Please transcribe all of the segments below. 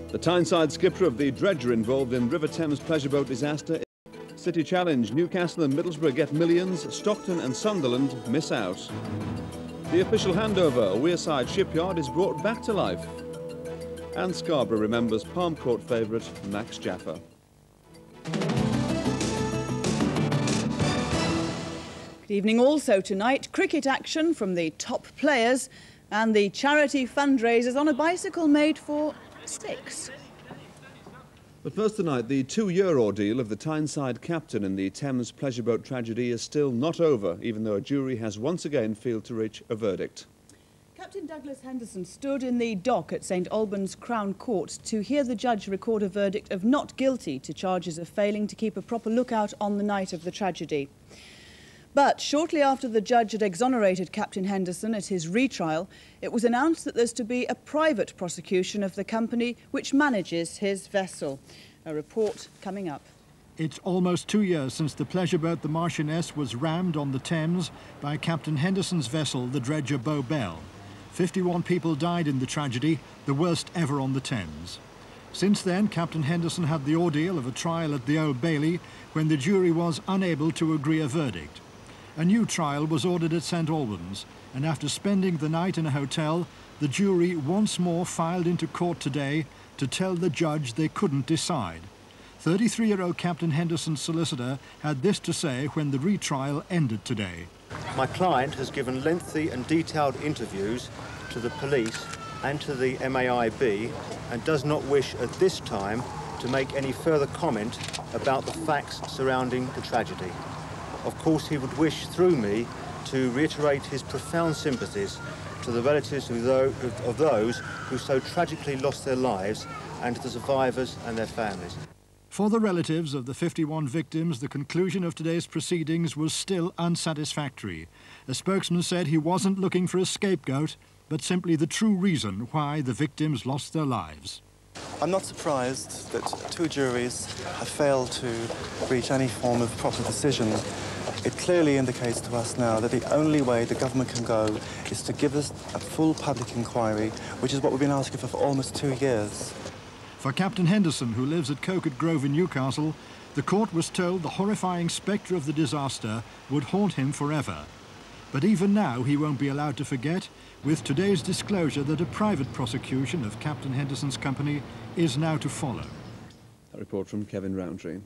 The Tyneside skipper of the dredger involved in River Thames pleasure boat disaster. City Challenge, Newcastle and Middlesbrough get millions, Stockton and Sunderland miss out. The official handover, Wearside shipyard, is brought back to life. And Scarborough remembers Palm Court favourite Max Jaffa. Good evening. Also tonight, cricket action from the top players and the charity fundraisers on a bicycle made for six. But first tonight, the 2-year ordeal of the Tyneside captain in the Thames pleasure boat tragedy is still not over, even though a jury has once again failed to reach a verdict. Captain Douglas Henderson stood in the dock at St Albans Crown Court to hear the judge record a verdict of not guilty to charges of failing to keep a proper lookout on the night of the tragedy. But shortly after the judge had exonerated Captain Henderson at his retrial, it was announced that there's to be a private prosecution of the company which manages his vessel. A report coming up. It's almost 2 years since the pleasure boat the Marchioness was rammed on the Thames by Captain Henderson's vessel, the dredger Bow Bell. 51 people died in the tragedy, the worst ever on the Thames. Since then, Captain Henderson had the ordeal of a trial at the Old Bailey when the jury was unable to agree a verdict. A new trial was ordered at St Albans, and after spending the night in a hotel, the jury once more filed into court today to tell the judge they couldn't decide. 33-year-old Captain Henderson's solicitor had this to say when the retrial ended today. My client has given lengthy and detailed interviews to the police and to the MAIB and does not wish at this time to make any further comment about the facts surrounding the tragedy. Of course, he would wish, through me, to reiterate his profound sympathies to the relatives of those who so tragically lost their lives and to the survivors and their families. For the relatives of the 51 victims, the conclusion of today's proceedings was still unsatisfactory. A spokesman said he wasn't looking for a scapegoat, but simply the true reason why the victims lost their lives. I'm not surprised that two juries have failed to reach any form of proper decision. It clearly indicates to us now that the only way the government can go is to give us a full public inquiry, which is what we've been asking for almost 2 years. For Captain Henderson, who lives at Coquet Grove in Newcastle, the court was told the horrifying spectre of the disaster would haunt him forever. But even now, he won't be allowed to forget, with today's disclosure that a private prosecution of Captain Henderson's company is now to follow. A report from Kevin Roundtree.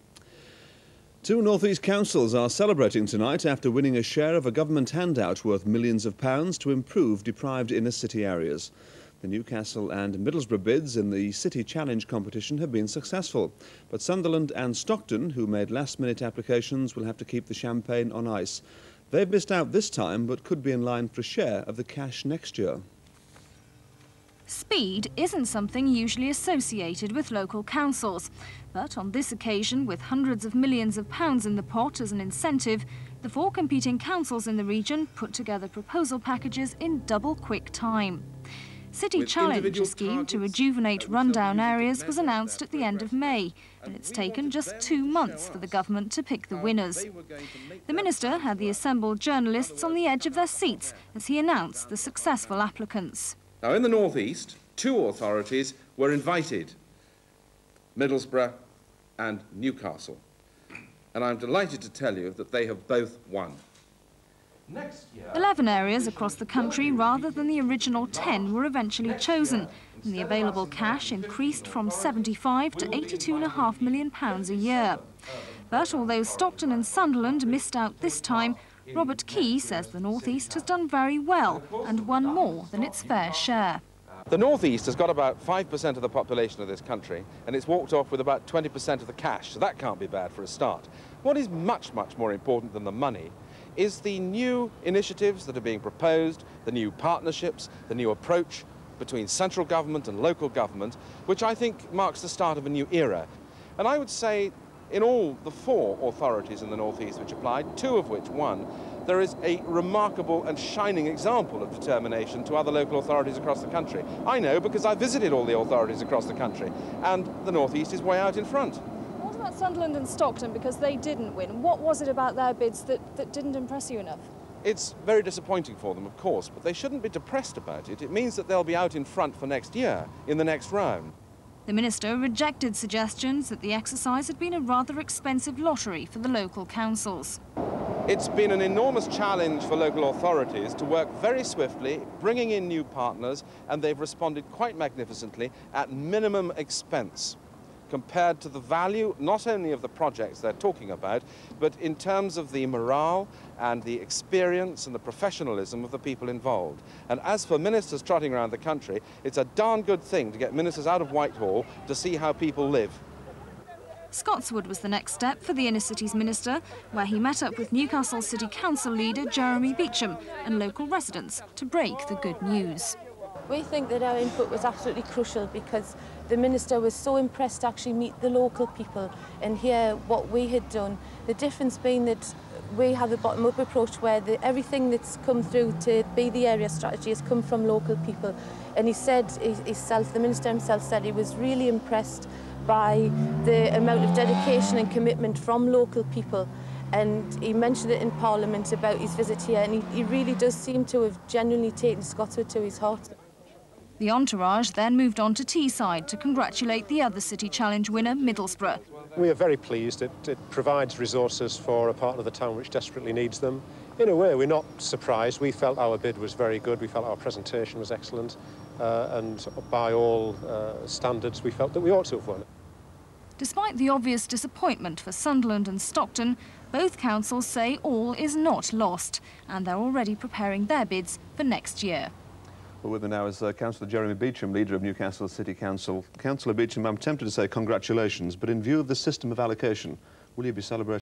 2 North East councils are celebrating tonight after winning a share of a government handout worth millions of pounds to improve deprived inner city areas. The Newcastle and Middlesbrough bids in the City Challenge competition have been successful, but Sunderland and Stockton, who made last-minute applications, will have to keep the champagne on ice. They've missed out this time, but could be in line for a share of the cash next year. Speed isn't something usually associated with local councils. But on this occasion, with hundreds of millions of pounds in the pot as an incentive, the 4 competing councils in the region put together proposal packages in double quick time. City Challenge, a scheme to rejuvenate rundown areas, was announced at the end of May, and it's taken just 2 months for the government to pick the winners. The Minister had the assembled journalists on the edge of their seats as he announced the successful applicants. Now, in the North East, 2 authorities were invited, Middlesbrough and Newcastle. And I'm delighted to tell you that they have both won. 11 areas across the country, rather than the original 10, were eventually chosen, and the available cash increased from £75 to £82.5 million a year. But although Stockton and Sunderland missed out this time, Robert Key says the North East has done very well and won more than its fair share. The North East has got about 5% of the population of this country, and it's walked off with about 20% of the cash, so that can't be bad for a start. What is much, much more important than the money is the new initiatives that are being proposed, the new partnerships, the new approach between central government and local government, which I think marks the start of a new era. And I would say in all the 4 authorities in the North East which applied, 2 of which won, there is a remarkable and shining example of determination to other local authorities across the country. I know because I visited all the authorities across the country, and the North East is way out in front. What about Sunderland and Stockton, because they didn't win? What was it about their bids that didn't impress you enough? It's very disappointing for them, of course, but they shouldn't be depressed about it. It means that they'll be out in front for next year, in the next round. The minister rejected suggestions that the exercise had been a rather expensive lottery for the local councils. It's been an enormous challenge for local authorities to work very swiftly, bringing in new partners, and they've responded quite magnificently at minimum expense compared to the value not only of the projects they're talking about, but in terms of the morale and the experience and the professionalism of the people involved. And as for ministers trotting around the country, it's a darn good thing to get ministers out of Whitehall to see how people live. Scotswood was the next step for the Inner Cities Minister, where he met up with Newcastle City Council leader Jeremy Beecham and local residents to break the good news. We think that our input was absolutely crucial because the Minister was so impressed to actually meet the local people and hear what we had done. The difference being that we have a bottom-up approach where everything that's come through to be the area strategy has come from local people. And he said himself, the Minister himself said he was really impressed by the amount of dedication and commitment from local people. And he mentioned it in Parliament about his visit here, and he really does seem to have genuinely taken Scotswood to his heart. The entourage then moved on to Teesside to congratulate the other City Challenge winner, Middlesbrough. We are very pleased. It provides resources for a part of the town which desperately needs them. In a way, we're not surprised. We felt our bid was very good. We felt our presentation was excellent. And by all standards, we felt that we ought to have won. Despite the obvious disappointment for Sunderland and Stockton, both councils say all is not lost, and they're already preparing their bids for next year. Well, with me now is Councillor Jeremy Beecham, leader of Newcastle City Council. Councillor Beecham, I'm tempted to say congratulations, but in view of the system of allocation, will you be celebrating